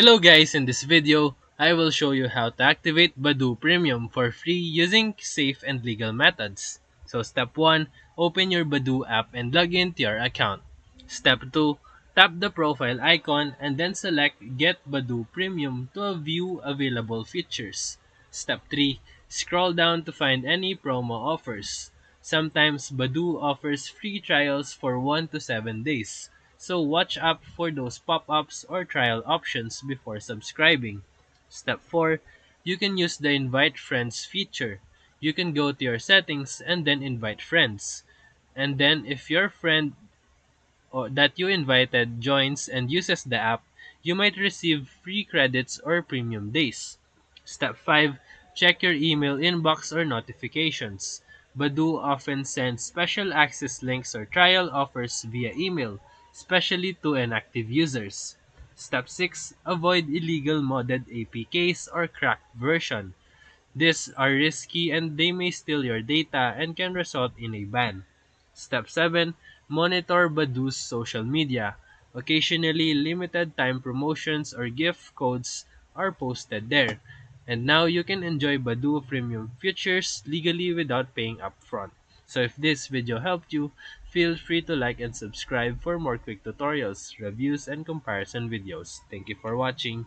Hello guys, in this video, I will show you how to activate Badoo Premium for free using safe and legal methods. So step 1, open your Badoo app and log into your account. Step 2, tap the profile icon and then select Get Badoo Premium to view available features. Step 3, scroll down to find any promo offers. Sometimes Badoo offers free trials for 1 to 7 days. So watch out for those pop-ups or trial options before subscribing. Step 4. You can use the invite friends feature. You can go to your settings and then invite friends. And then if your friend that you invited joins and uses the app, you might receive free credits or premium days. Step 5. Check your email inbox or notifications. Badoo often sends special access links or trial offers via email, especially to inactive users. Step 6. Avoid illegal modded APKs or cracked version. These are risky and they may steal your data and can result in a ban. Step 7. Monitor Badoo's social media. Occasionally, limited time promotions or gift codes are posted there. And now you can enjoy Badoo Premium features legally without paying upfront. So if this video helped you, feel free to like and subscribe for more quick tutorials, reviews, and comparison videos. Thank you for watching.